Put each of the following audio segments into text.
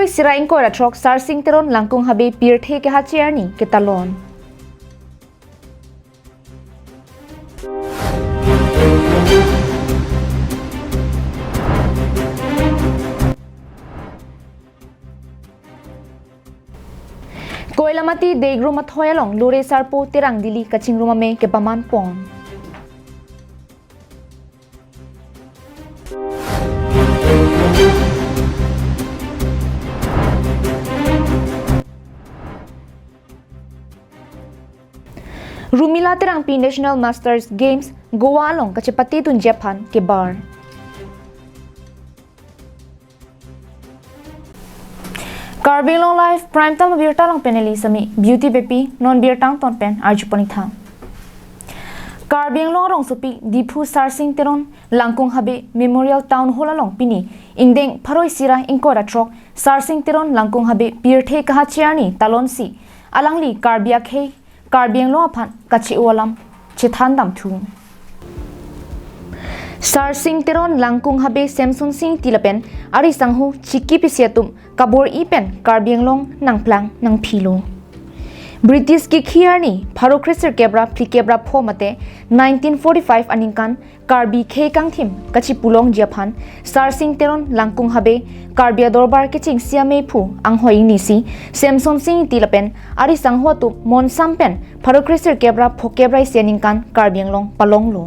Paroi sira ingko ra trok sarsing teron langkung habe pirthe ke hachiarni ke talon. Koilamati degro mathoyalong lure sarpo terang dili kaching rumame ke paman pong. Rumila terang pi National Masters Games Goa long kachepati tun Japan ke bar. Carbing long life prime time birta long peneli sami beauty baby non birtang ton pen arjupani tha. Carbing long rong supi dipu sarsing teron langkung habe memorial town hall long pini ingdeng paroi sira ingkora trok sarsing teron langkung habe pirthe kahachiani talonsi alangli karbia khe Carbing long aphan kachi ualam chithandam thu. Sarsing teron langkung habe Samsung sing tilapen ari sanghu chiki pisiatum kabor ipen Carbing long nangplang nang philo. British ki khiarni pharo kriser kebra plikebra phomate 1945 aningkan Karbi khe kangthim kachi pulong japhan Sarsing teron langkung habe Karbia dorbar ke ching siame phu anghoi nisi Samsung sing tilapen ari sanghu tu mon sampen pharo kriser kebra phokebra seningkan Carbing long palong lo.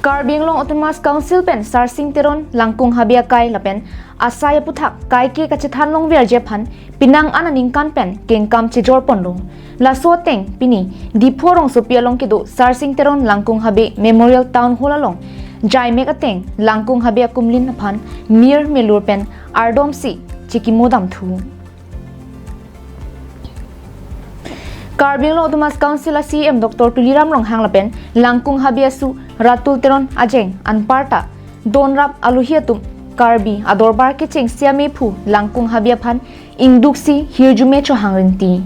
Carbing long Autonomous Council pen Sarsing teron langkung habia kai lapen asaya puthak kai ke kachithan long ver jephan pinang ananing kan pen kengkam chejor ponlo la so teng pini diphorong sopialong kido Sarsing teron langkung habe Memorial Town Hall along jai mek ateng langkung habe kumlin aphan mir melur pen ardom si chikimodam thu. Carbing long Autonomous Council CM Dr. Tuliram Rong hanglapen langkung habiasu ratul teron ajeng anparta donrap aluhiatum Karbi adorbar ke cheng siame phu langkung habia phan ingduksi hirjume cho hangrinti.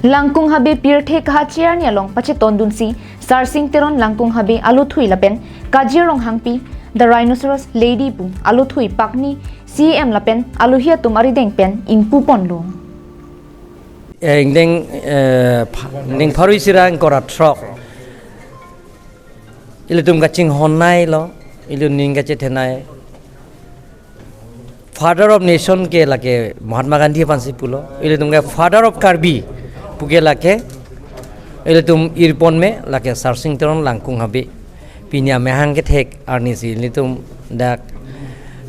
Langkung habe pirthe kahachiar ni along pache tondunsi Sarsing teron langkung habe aluthui lapen kajirong hangpi the rhinoceros lady pu aluthui pakni CM lapen aluhiatum arideng pen ingpu ponlo. Ning paroi sira ingkora trok ilutum kaching honai lo ilu ning kache thenai father of nation ke lake Mahatma Gandhi pansi pulo ilutum ke father of Karbi puge lake ilutum irpon me lake Sarsing teron langkung habe pinya mehang ke thek arnisi ilutum dak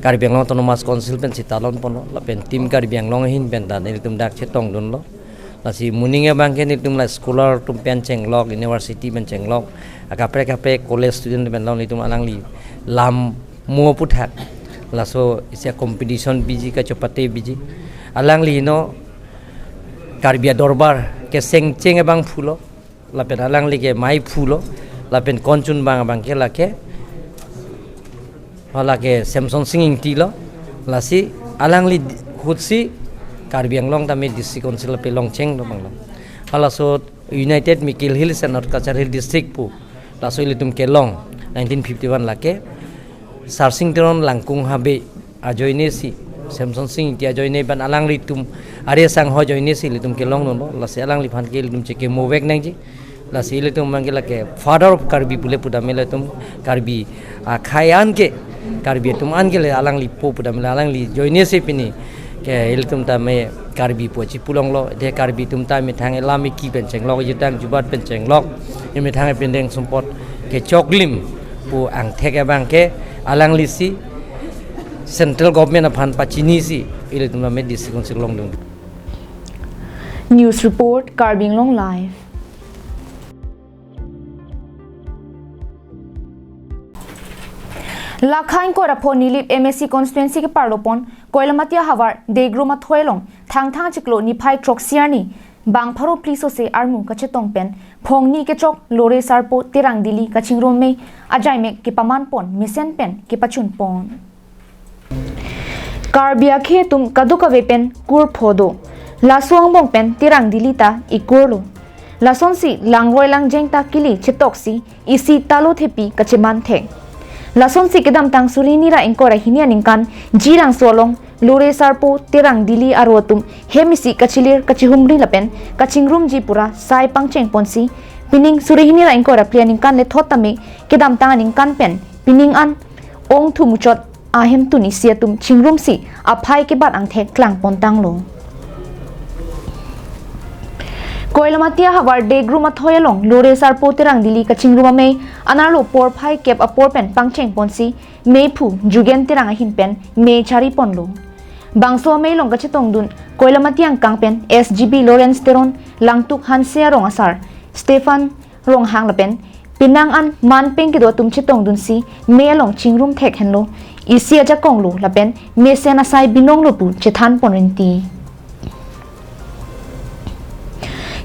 Karbi Anglong Autonomous Council pen sitalon pono lapen tim Karbi Anglong hin pen dan ilutum dak chetong dun lo lasi muninge bangke nitum la scholar tum pen chenglok university pen chenglok akapre college student pen lawn nitum alangli lam mua puthak laso isia competition biji ka chopate biji alangli no Karbia dorbar ke sengcheng bang phulo lapen alangli ke mai phulo lapen konchun bang ke lake hala ke Samsung singing tilo lasi alangli khutsi Karbi Anglong tami district council pe longcheng do banglo hala so United Mikil Hills and North Kachar Hill district pu laso ilitum ke long 1951 lake Sarsing teron langkung habe ajoine si Samsung sing ti ajoine ban alang litum are sang ho joine si litum ke long no lase alang li phan ke litum cheke movek nang ji lase litum mangela ke father of Karbi pule puda mele tum Karbi khayan ke Karbi tum angele alang li po puda mele alang li joine si pini ke iltum ta me Karbi pochi pulong lo de Karbi tum ta me thang elami ki pen chenglok yitang jubat pen chenglok ime thang pen deng sumpot ke choklim pu ang theke bang ke alang lisi central government aphan pachini si iltum me district council long dung. News report Carbing long live. Lakhain ko rapo nilip MSC constituency ke parlopon Koilamatia Havar degro mathoilong thang chiklo ni phai troxiani bang pharo pliso se armu kachetong pen phongni ke chok lore sarpo terang dili kachingrom me ajai me ke paman pon misen pen ke pachun pon Karbia khe tum kaduka vepen kur phodo lasong bong pen terang dili ta ikurlo lason si langroi langjeng ta kili chetoksi isi talo thepi kacheman the lason si kedam tang suri ni ra ingko ra hinia ningkan jirang solong lure sarpo terang dili arotum hemisi kachilir kachihumri lapen kachingrum ji pura sai pangcheng ponsi pining suri hini ra ingko ra plianing kan le thotame kedam tang ningkan pen pining an ong thumuchot ahem tu ni siatum chingrum si aphai ke bat ang thek klang pontang lo Koilamatia hawar degru mathoyalong lore sarpo terang dili kachingrum me anarlo por phai kep apor pen pangcheng ponsi me phu jugen terang hin pen me chari ponlo bangso me long kachetong dun Koilamatiang kangpen SGB Lawrence Teron langtuk hansia rong asar Stefan rong hang lapen pinang an man peng ke do tum chetong dun si me long chingrum thek henlo isia ja konglo lapen me sena sai binong lo pu chethan ponrenti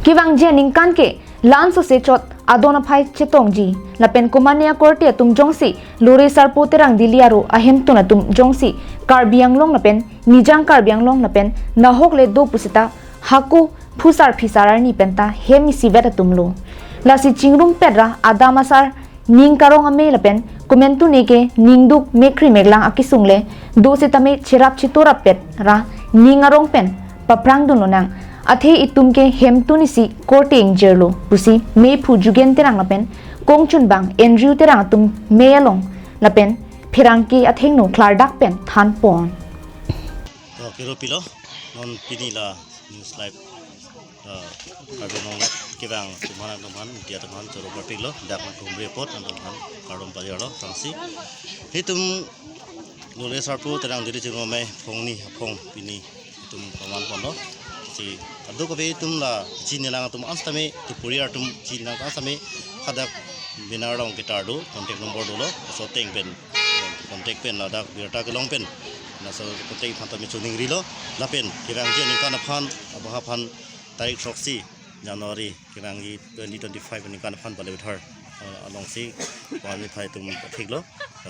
Kiwang jening kan ke lan so se chot adona phai chetong ji lapen kumania korte tum jongsi lore sarpo terang diliaro ahem tuna tum jongsi karbiang long lapen nijang karbiang long lapen nahok le do pusita haku phusar phisarar ni penta hemi siveta tumlo lasi chingrum pedra adamasar ning karong ame lapen komentu neke ningduk mekri meglang akisungle do se tame chirap chitora pet ra ningarong pen paprang dunonang athe itum ke hemtuni si korte ingjerlo pusi me phu jugen terang lapen kongchun bang Andrew terang tum mealong lapen phirangki atheng no klardak pen than pon to kero pilo non pinila news live karbon kebang tumana tuman dia tuman choro parpilo dak na kum report an tuman karbon pajalo tangsi hitum lole sarpu terang diri jingome phongni phong pini tum paman pondo si adu ko be tum la chinelang tum anstame tipuriar tum chinelang anstame khadak binarong gitardo contact number dolo so teng pen contact pen la dak birta kelong pen na so contact phantam chuning rilo la pen kirang je ni kana phan abha phan tarik troksi January kirang gi 2025 ni kana phan bale thar along si wani phai tum thiklo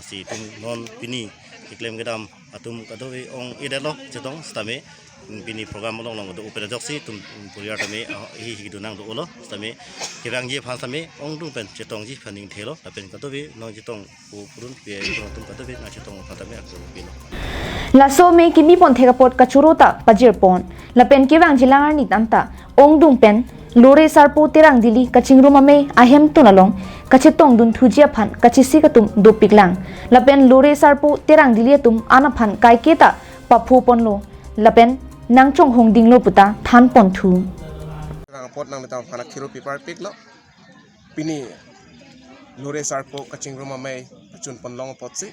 si tum non pini iklem gedam atum kadoi ong idelo chetong stame bini program long long do opera joksi tum puriar tame hi dunang do lo tame kirang je phan tame ong dung pen chetong ji phaning thelo la pen kato be no chetong pu purun pe tum kato be na chetong phatame akso pilo la so me kimi pon thega pot kachurota pajir pon la pen kiwang jilangar ni tanta ong dung pen lore sarpo terang dili kachingrum ame ahem tunalong kachetong dun thujia phan kachisi katum do piklang la pen lore sarpo terang dili tum ana phan kaiketa paphu ponlo la pen nangchong hongding lo puta than pon thu nang pot nang tang phanak khiru pipar pik lo pini lore sarpo kaching room mai chun pon long pot si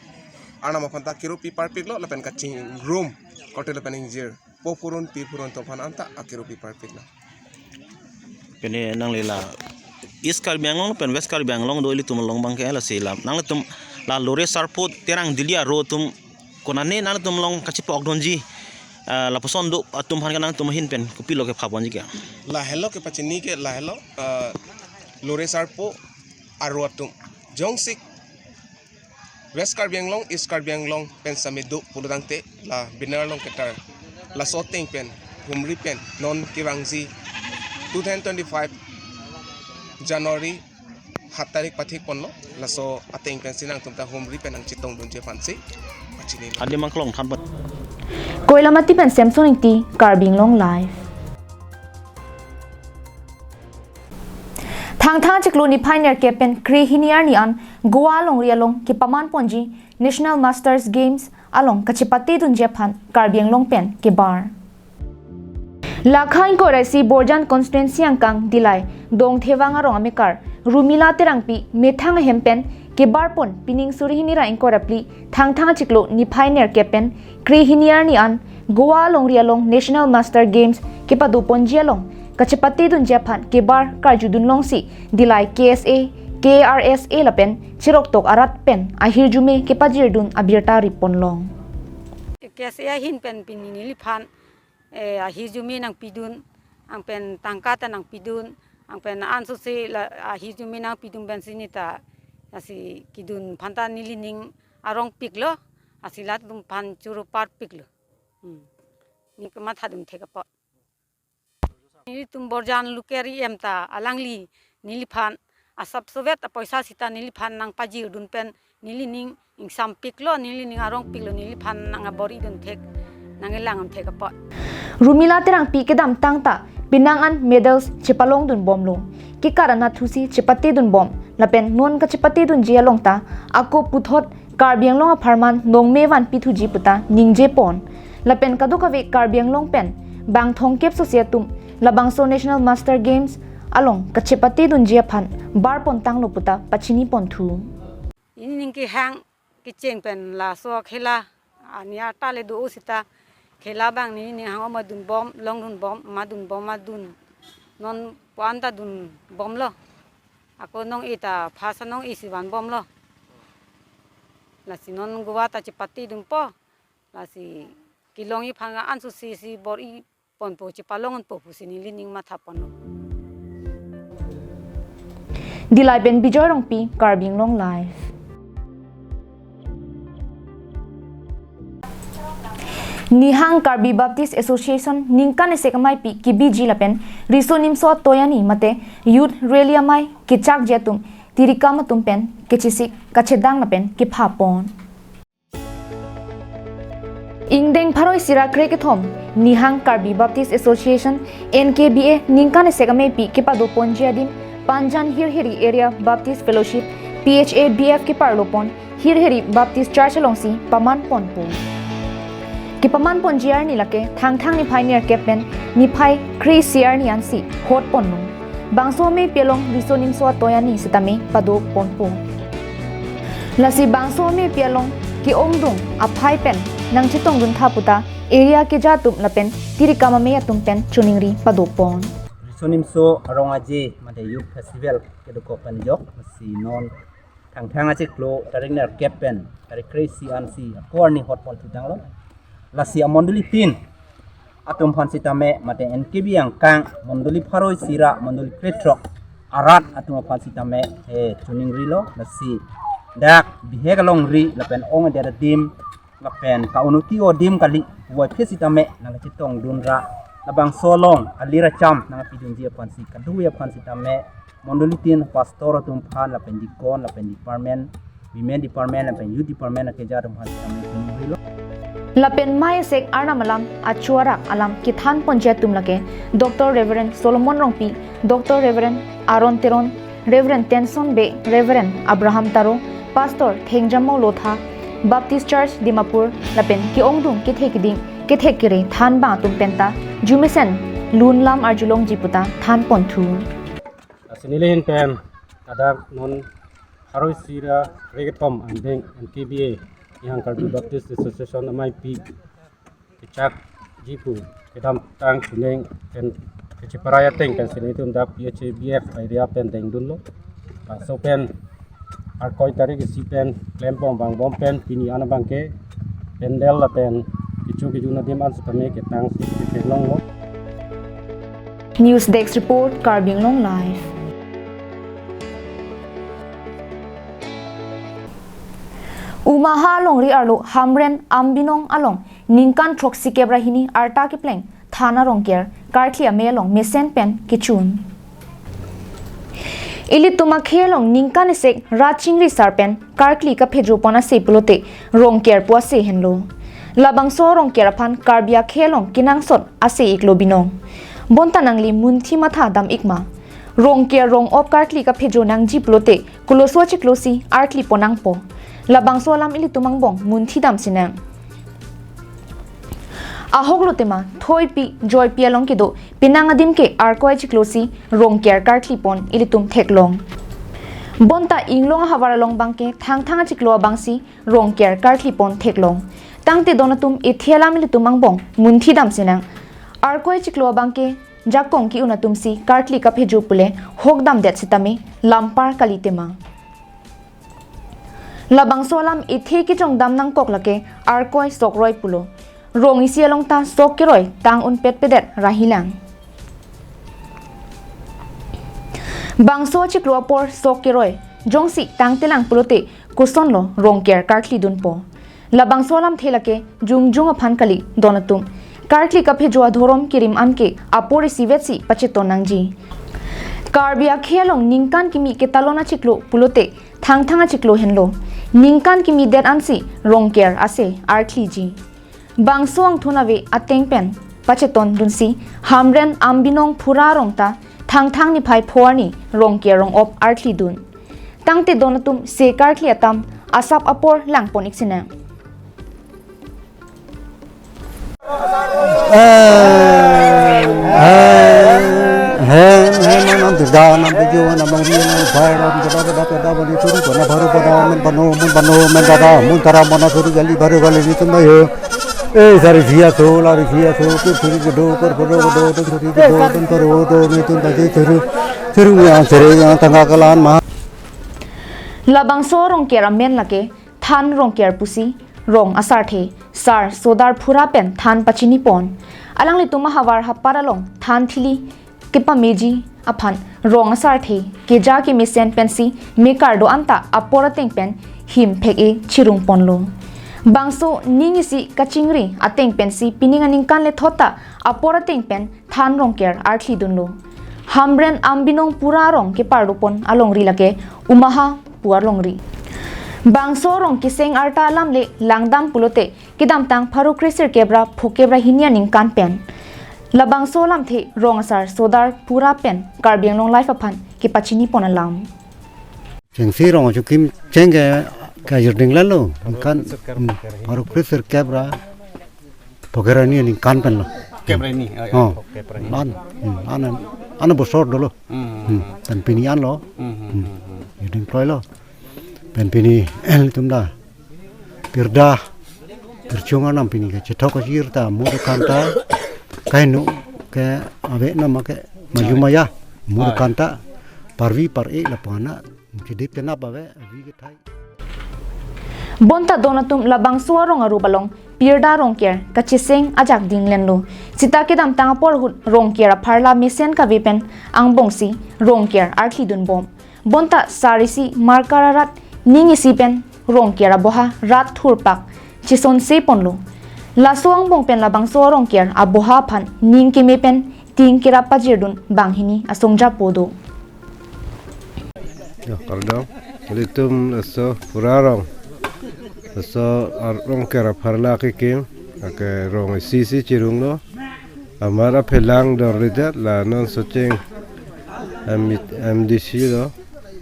ana ma phanta khiru pipar pik lo lapen kaching room kotel pen injir po purun pi purun to phan anta akiru pipar pik lo pene nang lela East Karbiang Long pen West Karbiang Long do ili tum long bang ke la sila nang tum la lore sarpo terang dilia ro tum konane nang tum long kachipok donji la poson do atum han kanang tum hin pen kupilo ke phapon ji ke la hello ke pachini ke la hello lore sarpo aro atum jongsik West Karbiang Long East Karbiang Long pen samidu puludangte la binar long ketar la soteng pen humri pen non kirangzi 2025 January 7 tarik pathik ponlo laso ateng pen sinang tumta humri pen ang chitong dunje fansi pachini ade mangklong than pat Koilamati pen Samsung ti Karbing Long live thang chiklu ni pioneer ke pen kri hiniar ni an goa long rialong ki paman ponji National Masters Games along kachipati dun Japan Karbing Long pen ke bar Lakhain ko resi Borjan constituency angkang dilai dong thewanga rong amikar Rumila terangpi methang hempen ke barpon pining surihini ra ingko rapli thang chiklo ni pioneer ke pen kri hiniar ni an goa long rialong National Master Games ke padu ponjialong kachipati dun Japan ke bar karjudun long si dilai KSA KRSA lapen chirok tok arat pen ahir jume ke pajir dun abirta ripon long KSA hin pen pinini phan ahir jumi nang pidun ang pen tangkata nang pidun ang pen anso se ahir jumi nang pidun ben sinita asi kidun phanta nilining arong piklo asilat dum phan churu par piklo ni kama thadum theka pa ni tum borjan lukeri emta alangli niliphan asap sovet paisa sita niliphan nang paji dun pen nilining อิงซัมปิกล้อนี่ลินิงอารองปิกล้อนี่ลิพันนางบอรีดุนเทกนางลังเทกปะ Rumila terang pi kedam tangta pinangan medals chipalong dun bom lo kikarana thusi chipati dun bom lapen non ka chipati dun jia longta ako puthot karbiang long pharman nongmewan pithuji puta ningje pon lapen kaduka ve karbiang long pen bang thongkep societum labangso national master games along ka chipati dun jia phan bar pon tang lo puta pachini pon thu ini ningki hang ki cheng pen la so khela ania ta le do usita khela bang ni hang ma dun bom long dun bom ma dun non panda dun bom lo ako nong ita phasa nong isiwan bom lo la si non gowa ta chipati dun po la si kilong i phanga an su si bor i pon po chipalong po pusini lining ma thapon dilai ben bijoy rong pi karbiang long live Nihang Karbi Baptist Association ningkan esekamai pi kibiji lapen riso nimso toyani mate youth relia mai kichak jetum tirikama tumpen kichisik kachedang lapen kiphapon Ingdeng Pharoi Sira Krekethom Nihang Karbi Baptist Association NKBA ningkan esekamai pi kipado ponjiadim Panjan Hirheri Area Baptist Fellowship PHA BF kiparlopon Hirheri Baptist Church alongsi paman ponpo Kipaman ponjiar ni lake thang ni pioneer kepen ni phai Christian ni ansi hot ponno bangso me pelong risonim so toyani sitame pado ponpo lasi bangso me pelong ki ongdung aphai pen nang chitong dun thaputa area ke jatum lapen tirikama me atum pen chuningri pado pon risonim so arongaji mate youth festival keduko panjok si non thang achi klo taringner kepen tari Christian si korni hot pon tudang lo Lasi monduli tin atum fansitame mate NKB yang kang monduli Pharoi Sira monduli Kretrok arat atum fansitame tuning rilo lasi dak bihegalong ri lapen ong ada dim lapen kaunuti o dim kali wa phesitame nang chitong dunra labang solong alira cham nang pidun dia fansi kadu ya fansitame monduli tin pastor atum phan lapen dikon lapen department women department lapen youth department ke jarum fansitame tuning rilo Lapen Mai Sek Arnamalam Achuarak Alam Kithan Ponjatum Lake Dr. Reverend Solomon Rongpi Dr. Reverend Aaron Teron Reverend Tenson Be Reverend Abraham Taro Pastor Thengjamo Lotha Baptist Church Dimapur Lapen Kiongdung Kithekiding Kithekire Than Ba Tumpenta Jumisen Lunlam Arjulong Jiputa Than Ponthu Sinilehin pen ada non Pharoi Sira Krekethom andeng NKBA yang Karbi Baptist Association amai pi kecak jipu kedam tang kuneng pen keciparaya teng pen sini itu ndak PHA BF area pen teng dun lo so pen arkoi tari si pen klempong bang bom pen pini ana bangke pendel la pen kicu na diman setame ketang si long lo News Desk Report Karbiang Long Live Umaha long ri arlo hamren ambinong along ningkan troksi kebrahini arta ki pleng thana rongker karthlia melong mesen pen kichun ili tuma khelong ningkan sek rachingri sarpen karkli ka phedro pona se pulote rongker po se henlo labang so rongker phan karbia khelong kinang sot ase iklo binong bonta nangli munthi matha dam ikma rongker rong op karkli ka phedro nang ji pulote kuloso chiklosi arkli ponang po labang solam ili tumang bong munthi dam sinang ahok lotema thoi pi joy pi along ke do pinang adim ke arkoi chiklosi rong ker karthli pon ili tum theklong bonta inglong hawara long bangke thang chiklo bangsi rong ker karthli pon theklong tangte donatum ethialam ili tumang bong munthi dam sinang arkoi chiklo bangke jakong ki unatum si karthli ka pheju pule hok dam det sitame lampar kalitema labang solam ithe ki chong dam nang kok lake arkoi sokroi pulo rong isi along ta sok keroi tang un pet pedet rahilang bangso chiklo por sok keroi jongsi tang telang pulote kuson lo rong ker karthli dun po labang solam thelake jungjung aphan kali donatum karthli ka phejwa thorom kirim anke apori sivetsi pacheton nangji Karbia khelong ningkan kimi ke talona chiklo pulote thang chiklo henlo ningkan ki mi det ansi rongker ase arthliji bangsuang thunave ateng pen pacheton dunsi hamren ambinong phura rongta thang ni phai phorni rongker rong op arthli dun tangte donatum sekar khli atam asap apor langpon iksina labang so rongker amen lake than rongker pusi rong asar the sar sodar phura pen than pachini pon alangli tuma hawar haparalong than thili kepa meji aphan rong asar the keja ki misen pensi mekardo anta aporateng pen him phege chirung ponlo bangso ningisi kachingri ateng pensi pininganing kan le thota aporateng pen than rongker arthli dunlo hamren ambinong pura rong ke pardupon alongri lake umaha puarlongri bangso rong kiseng arta lamle langdam pulote kidam tang pharu krisir kebra phokebra hinia ningkan pen labangso lamthe rong asar sodar pura pen karbiang long life aphan ki pachini ponalam jengsi rong jukim jengge ka yurding lalo kan pharu krisir kebra phokera ni ningkan pen lo kebra ni an bosor dolo tan pinian lo yurding ploi lo pen pini el tumda pirda pirchunga nam pini ke chetok jirta mur kanta kainu ke ave nama ke majumaya mur kanta parvi par e lapana kidip tena bave vi ke thai bonta donatum labang suarong aru balong pirda rongker kachiseng ajak dinglenlo sita kedam tang por rongker pharla misen ka vipen angbongsi rongker arthi dun bom bonta sarisi markararat ningisi pen rongker aboha rat thurpak chison se ponlo lasong bong pen labang so rongker aboha phan ningke me pen tingkira pajirdun banghini asongja podo ya kardam litum so purarong so rongker pharla ke kim ke rong sisi chirunglo amara phelang dor ridat la non socheng MDC lo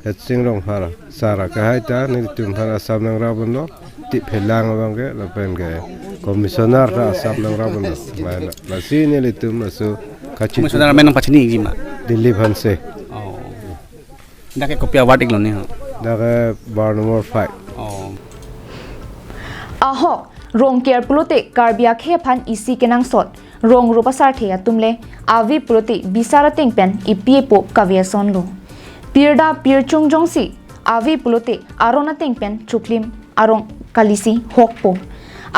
hetsing rong phara sara ka haita ni tum phara samnang rabon lo ti phelang bang ke la pen ke komisioner ra samnang rabon lo la sini litum so kachi komisioner menang pachini gima Delhi Bhanse oh dake kopia ward iglo ni daga bar number 5 oh aho rongker pulote karbia khe phan isi kenang sot rong rupasar the atumle avi pulote bisara tengpen ipipo kaviason lo pirda pirchung jongsi avi pulote arona tengpen chuklim arong kalisi hokpo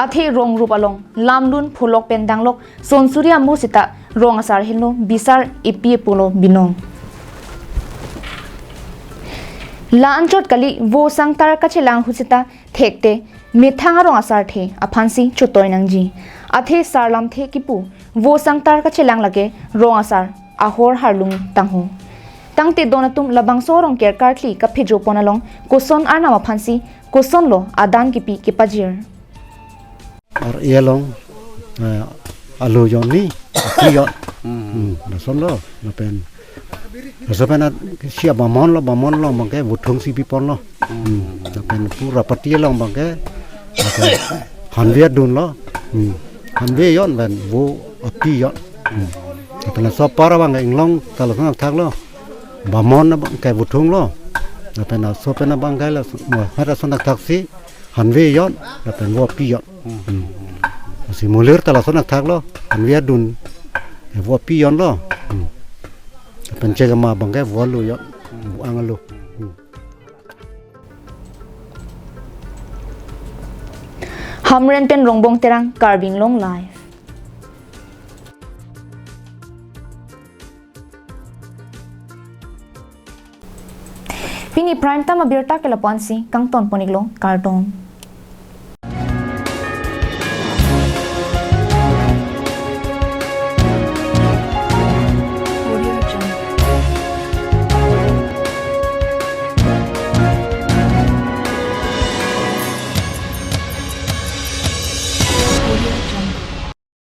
athe rong rupalong lamlun phulok pen danglok sonsuria musita rong asar hello bisar ipipo lo binong la anchot kali wo sangtar kachelang husita thekte mithanga rong asar the aphansi chutoi nangji athe sarlam the kipu wo sangtar kachelang lage rong asar ahor harlung tanghu tangte donatum labang sorong ker kartli ka phejo ponalong koson arna aphansi koson lo adan kipi kipajir ar yelong alo joni kiyo na sonlo na pen Rasanya siap bamon lo bangke butung si pipon lo, tapi pura pati lo bangke, hanwe dun lo, hanwe yon ben bu api yon, tapi na sopara bangke inglong kalau nak thak lo, bamon bangke butung lo, tapi na sopena bangke lo, ada sonak taksi, hanwe yon, tapi bu api yon, si mulir kalau sonak thak lo, hanwe dun, bu api yon lo. Pencegama bangkai walu ya angalo hamren pen rongbong terang carving long life pini prime time abirta kelapansi kang ton poniglo karton